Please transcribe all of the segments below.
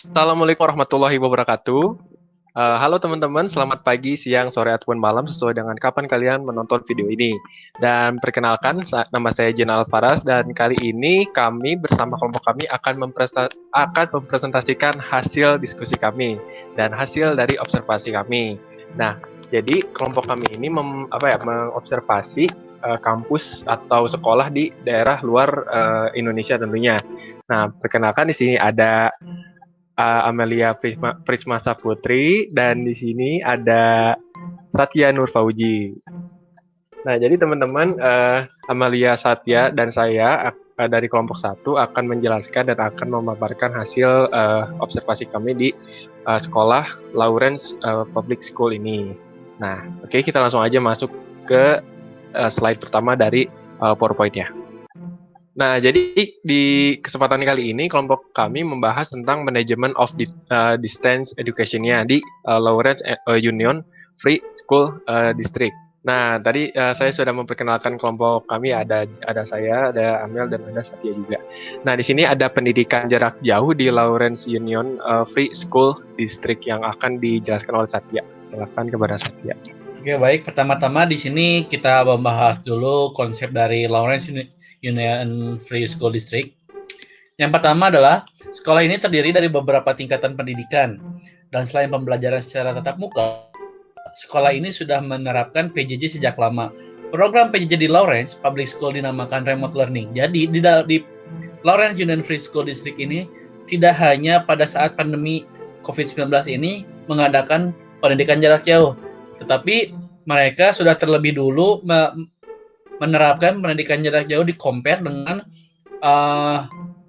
Assalamualaikum warahmatullahi wabarakatuh. Halo teman-teman, selamat pagi, siang, sore, ataupun malam sesuai dengan kapan kalian menonton video ini. Dan perkenalkan, nama saya Jenal Faras dan kali ini kami bersama kelompok kami akan mempresentasikan hasil diskusi kami dan hasil dari observasi kami. Nah, jadi kelompok kami ini mengobservasi kampus atau sekolah di daerah luar Indonesia tentunya. Nah, perkenalkan di sini ada Amelia Prisma Saputri dan di sini ada Satya Nur Fauji. Nah, jadi teman-teman, Amelia, Satya, dan saya dari kelompok 1 akan menjelaskan dan akan memaparkan hasil observasi kami di sekolah Lawrence Public School ini. Nah, oke, kita langsung aja masuk ke slide pertama dari PowerPoint-nya. Nah, jadi di kesempatan kali ini kelompok kami membahas tentang manajemen of distance education-nya di Lawrence Union Free School District. Nah, tadi saya sudah memperkenalkan kelompok kami, ada saya, ada Amel, dan ada Satya juga. Nah, di sini ada pendidikan jarak jauh di Lawrence Union Free School District yang akan dijelaskan oleh Satya. Silakan kepada Satya. Oke, baik. Pertama-tama di sini kita membahas dulu konsep dari Lawrence Union Free School District. Yang pertama adalah sekolah ini terdiri dari beberapa tingkatan pendidikan, dan selain pembelajaran secara tatap muka, sekolah ini sudah menerapkan PJJ sejak lama. Program PJJ di Lawrence Public School dinamakan Remote Learning. Jadi di Lawrence Union Free School District ini tidak hanya pada saat pandemi COVID-19 ini mengadakan pendidikan jarak jauh, tetapi mereka sudah terlebih dulu menerapkan pendidikan jarak jauh di compare dengan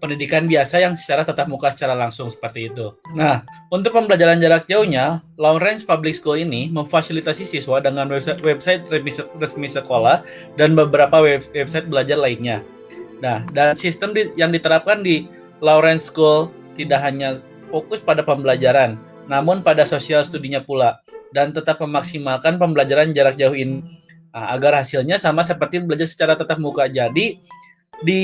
pendidikan biasa yang secara tatap muka secara langsung seperti itu. Nah, untuk pembelajaran jarak jauhnya, Lawrence Public School ini memfasilitasi siswa dengan website resmi sekolah dan beberapa website belajar lainnya. Nah, dan sistem yang diterapkan di Lawrence School tidak hanya fokus pada pembelajaran, namun pada sosial studinya pula, dan tetap memaksimalkan pembelajaran jarak jauh ini agar hasilnya sama seperti belajar secara tatap muka. Jadi di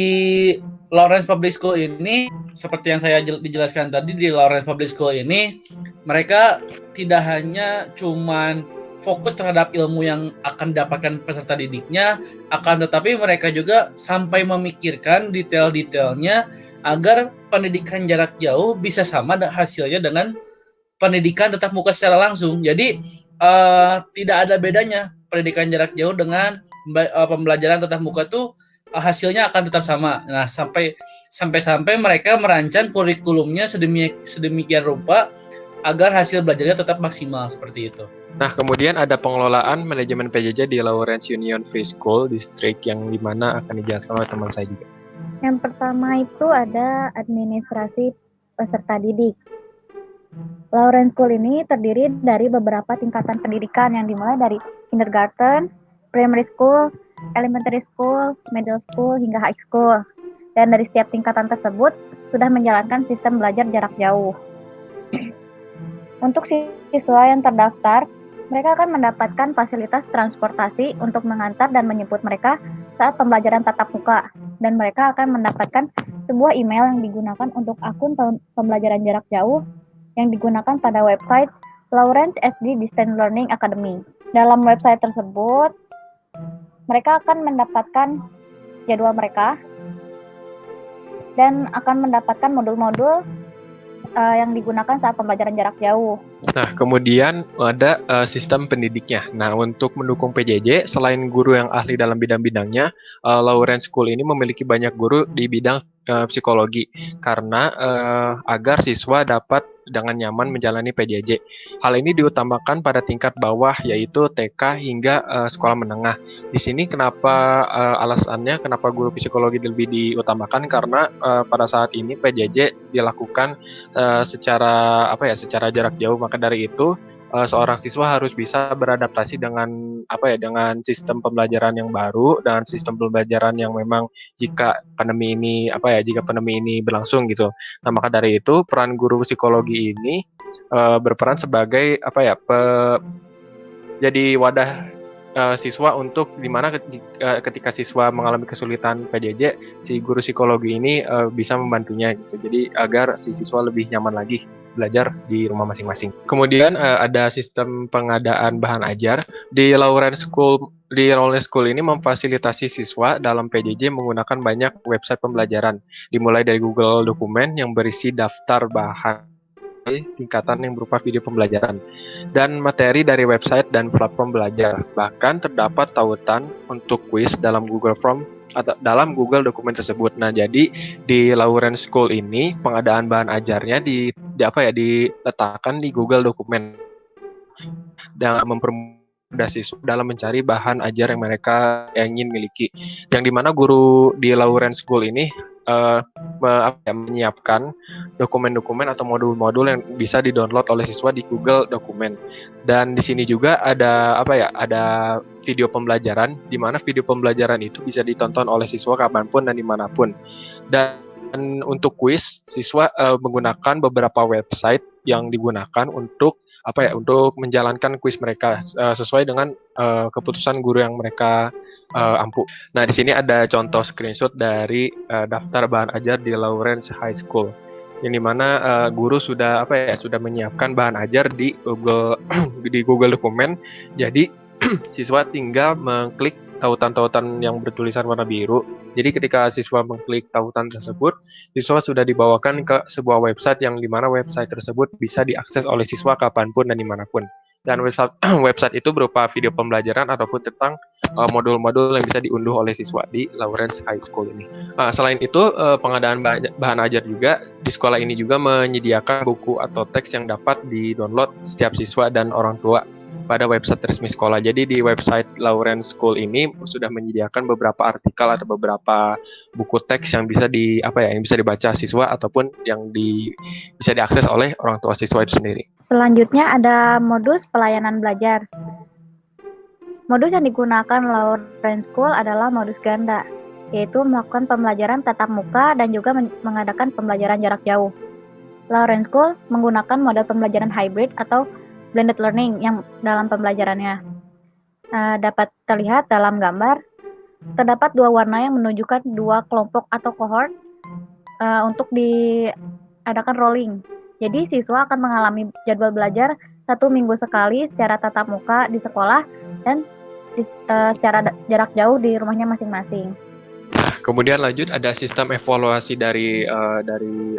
Lawrence Public School ini, seperti yang saya dijelaskan tadi, di Lawrence Public School ini mereka tidak hanya cuman fokus terhadap ilmu yang akan didapatkan peserta didiknya, akan tetapi mereka juga sampai memikirkan detail-detailnya agar pendidikan jarak jauh bisa sama hasilnya dengan pendidikan tatap muka secara langsung. Jadi tidak ada bedanya pendidikan jarak jauh dengan pembelajaran tatap muka tuh hasilnya akan tetap sama. Nah, sampai mereka merancang kurikulumnya sedemikian rupa agar hasil belajarnya tetap maksimal seperti itu. Nah, kemudian ada pengelolaan manajemen PJJ di Lawrence Union Free School District yang dimana akan dijelaskan oleh teman saya juga. Yang pertama itu ada administrasi peserta didik. Lawrence School ini terdiri dari beberapa tingkatan pendidikan yang dimulai dari kindergarten, primary school, elementary school, middle school, hingga high school. Dan dari setiap tingkatan tersebut sudah menjalankan sistem belajar jarak jauh. Untuk siswa yang terdaftar, mereka akan mendapatkan fasilitas transportasi untuk mengantar dan menjemput mereka saat pembelajaran tatap muka. Dan mereka akan mendapatkan sebuah email yang digunakan untuk akun pembelajaran jarak jauh yang digunakan pada website Lawrence SD Distance Learning Academy. Dalam website tersebut, mereka akan mendapatkan jadwal mereka dan akan mendapatkan modul-modul yang digunakan saat pembelajaran jarak jauh. Nah, kemudian ada sistem pendidiknya. Nah, untuk mendukung PJJ, selain guru yang ahli dalam bidang-bidangnya, Lawrence School ini memiliki banyak guru di bidang psikologi karena agar siswa dapat dengan nyaman menjalani PJJ. Hal ini diutamakan pada tingkat bawah yaitu TK hingga sekolah menengah. Di sini kenapa alasannya kenapa guru psikologi lebih diutamakan karena pada saat ini PJJ dilakukan secara jarak jauh. Maka dari itu seorang siswa harus bisa beradaptasi dengan sistem pembelajaran yang baru, dengan sistem pembelajaran yang memang jika pandemi ini berlangsung gitu. Nah, maka dari itu peran guru psikologi ini berperan sebagai jadi wadah siswa untuk dimana ketika siswa mengalami kesulitan PJJ, si guru psikologi ini bisa membantunya gitu. Jadi agar si siswa lebih nyaman lagi belajar di rumah masing-masing. Kemudian ada sistem pengadaan bahan ajar di Lawrence School. Di Lawrence School ini memfasilitasi siswa dalam PJJ menggunakan banyak website pembelajaran, dimulai dari Google Dokumen yang berisi daftar bahan tingkatan yang berupa video pembelajaran dan materi dari website dan platform belajar. Bahkan terdapat tautan untuk kuis dalam Google Form atau dalam Google Dokumen tersebut. Nah, jadi di Lawrence School ini pengadaan bahan ajarnya diletakkan di Google Dokumen dan mempermudah siswa dalam mencari bahan ajar yang mereka ingin miliki. Yang dimana guru di Lawrence School ini menyiapkan dokumen-dokumen atau modul-modul yang bisa di-download oleh siswa di Google Dokumen. Dan di sini juga ada ada video pembelajaran, di mana video pembelajaran itu bisa ditonton oleh siswa kapanpun dan dimanapun. Dan untuk kuis, siswa menggunakan beberapa website yang digunakan untuk untuk menjalankan kuis mereka sesuai dengan keputusan guru yang mereka ampuh. Nah, di sini ada contoh screenshot dari daftar bahan ajar di Lawrence High School, yang dimana guru sudah sudah menyiapkan bahan ajar di Google Dokumen. Jadi siswa tinggal mengklik tautan-tautan yang bertulisan warna biru. Jadi ketika siswa mengklik tautan tersebut, siswa sudah dibawakan ke sebuah website yang dimana website tersebut bisa diakses oleh siswa kapanpun dan dimanapun. Dan website itu berupa video pembelajaran ataupun tentang modul-modul yang bisa diunduh oleh siswa di Lawrence High School ini. Selain itu, pengadaan bahan ajar juga di sekolah ini juga menyediakan buku atau teks yang dapat di-download setiap siswa dan orang tua pada website resmi sekolah. Jadi di website Lawrence School ini sudah menyediakan beberapa artikel atau beberapa buku teks yang bisa yang bisa dibaca siswa ataupun yang bisa diakses oleh orang tua siswa itu sendiri. Selanjutnya ada modus pelayanan belajar. Modus yang digunakan Lawrence School adalah modus ganda, yaitu melakukan pembelajaran tatap muka dan juga mengadakan pembelajaran jarak jauh. Lawrence School menggunakan model pembelajaran hybrid atau blended learning yang dalam pembelajarannya. Dapat terlihat dalam gambar, terdapat dua warna yang menunjukkan dua kelompok atau cohort untuk diadakan rolling. Jadi siswa akan mengalami jadwal belajar 1 minggu sekali secara tatap muka di sekolah dan secara jarak jauh di rumahnya masing-masing. Kemudian lanjut ada sistem evaluasi dari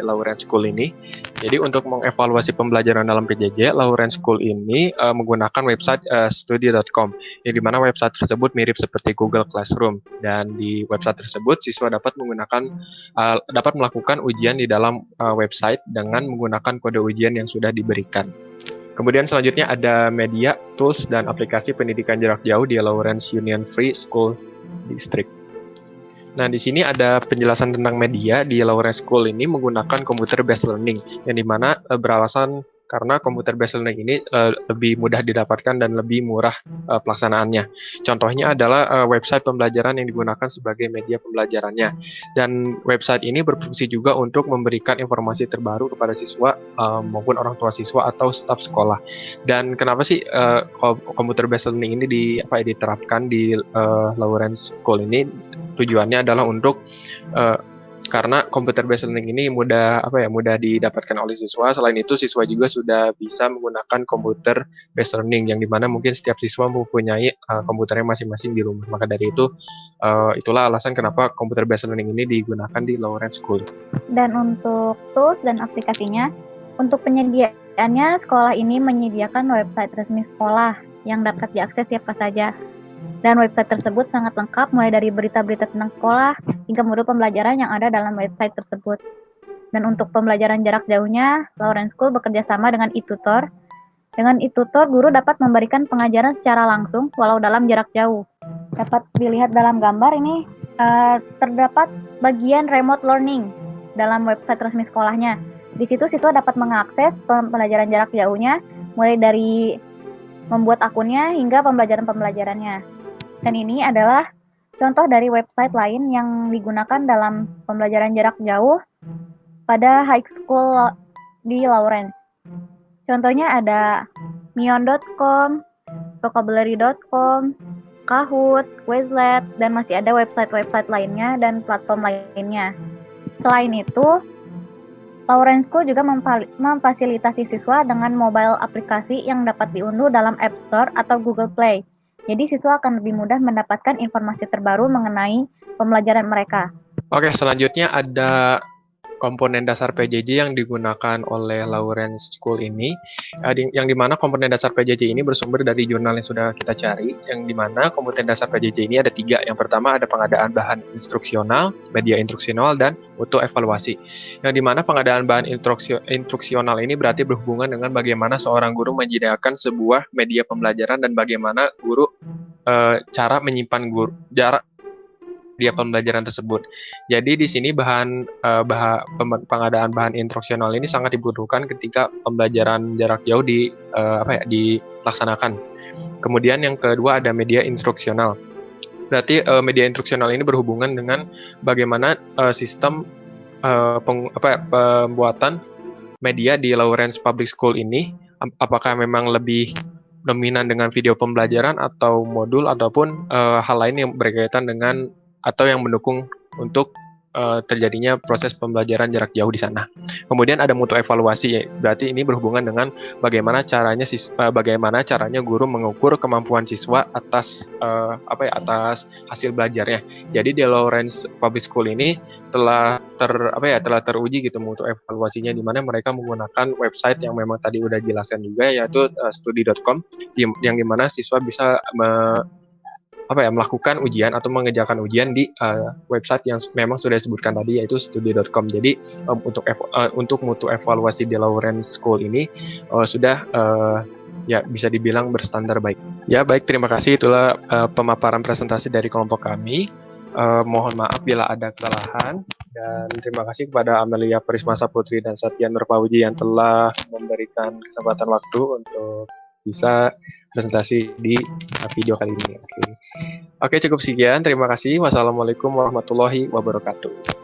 Lawrence School ini. Jadi untuk mengevaluasi pembelajaran dalam PJJ, Lawrence School ini menggunakan website study.com, yang dimana website tersebut mirip seperti Google Classroom. Dan di website tersebut siswa dapat melakukan ujian di dalam website dengan menggunakan kode ujian yang sudah diberikan. Kemudian selanjutnya ada media, tools, dan aplikasi pendidikan jarak jauh di Lawrence Union Free School District. Nah, di sini ada penjelasan tentang media di Lawrence School ini menggunakan computer based learning, yang dimana beralasan karena computer based learning ini lebih mudah didapatkan dan lebih murah pelaksanaannya. Contohnya adalah website pembelajaran yang digunakan sebagai media pembelajarannya. Dan website ini berfungsi juga untuk memberikan informasi terbaru kepada siswa maupun orang tua siswa atau staf sekolah. Dan kenapa sih computer based learning ini diterapkan di Lawrence School ini? Tujuannya adalah untuk karena computer based learning ini mudah didapatkan oleh siswa. Selain itu, siswa juga sudah bisa menggunakan computer based learning, yang dimana mungkin setiap siswa mempunyai komputernya masing-masing di rumah. Maka dari itu, itulah alasan kenapa computer based learning ini digunakan di Lawrence School. Dan untuk tools dan aplikasinya, untuk penyediaannya, sekolah ini menyediakan website resmi sekolah yang dapat diakses siapa saja. Dan website tersebut sangat lengkap, mulai dari berita-berita tentang sekolah hingga modul pembelajaran yang ada dalam website tersebut. Dan untuk pembelajaran jarak jauhnya, Lawrence School bekerja sama dengan e-tutor. Dengan e-tutor, guru dapat memberikan pengajaran secara langsung walau dalam jarak jauh. Dapat dilihat dalam gambar ini, terdapat bagian remote learning dalam website resmi sekolahnya. Di situ siswa dapat mengakses pembelajaran jarak jauhnya, mulai dari membuat akunnya hingga pembelajarannya. Dan ini adalah contoh dari website lain yang digunakan dalam pembelajaran jarak jauh pada high school di Lawrence. Contohnya ada mion.com, vocabulary.com, Kahoot, Quizlet, dan masih ada website-website lainnya dan platform lainnya. Selain itu, Lawrence School juga memfasilitasi siswa dengan mobile aplikasi yang dapat diunduh dalam App Store atau Google Play. Jadi siswa akan lebih mudah mendapatkan informasi terbaru mengenai pembelajaran mereka. Oke, selanjutnya ada komponen dasar PJJ yang digunakan oleh Lawrence School ini, yang dimana komponen dasar PJJ ini bersumber dari jurnal yang sudah kita cari, yang dimana komponen dasar PJJ ini ada 3. Yang pertama ada pengadaan bahan instruksional, media instruksional, dan mutu evaluasi. Yang dimana pengadaan bahan instruksional ini berarti berhubungan dengan bagaimana seorang guru menyediakan sebuah media pembelajaran dan bagaimana guru cara menyimpan jarak dia pembelajaran tersebut. Jadi di sini pengadaan bahan instruksional ini sangat dibutuhkan ketika pembelajaran jarak jauh dilaksanakan. Kemudian yang kedua ada media instruksional. Berarti media instruksional ini berhubungan dengan bagaimana sistem pembuatan media di Lawrence Public School ini, apakah memang lebih dominan dengan video pembelajaran atau modul ataupun hal lain yang berkaitan dengan atau yang mendukung untuk terjadinya proses pembelajaran jarak jauh di sana. Kemudian ada mutu evaluasi, berarti ini berhubungan dengan bagaimana caranya guru mengukur kemampuan siswa atas atas hasil belajarnya. Jadi di Lawrence Public School ini telah teruji gitu mutu evaluasinya, di mana mereka menggunakan website yang memang tadi udah jelaskan juga, yaitu studi.com, yang dimana siswa bisa melakukan ujian atau mengerjakan ujian di website yang memang sudah disebutkan tadi, yaitu studi.com. Jadi untuk mutu evaluasi di Lawrence School ini sudah bisa dibilang berstandar baik. Ya baik, terima kasih, itulah pemaparan presentasi dari kelompok kami. Mohon maaf bila ada kesalahan, dan terima kasih kepada Amelia Prisma Saputri dan Satya Nurpawuji yang telah memberikan kesempatan waktu untuk bisa presentasi di video kali ini. Oke, cukup sekian. Terima kasih. Wassalamualaikum warahmatullahi wabarakatuh.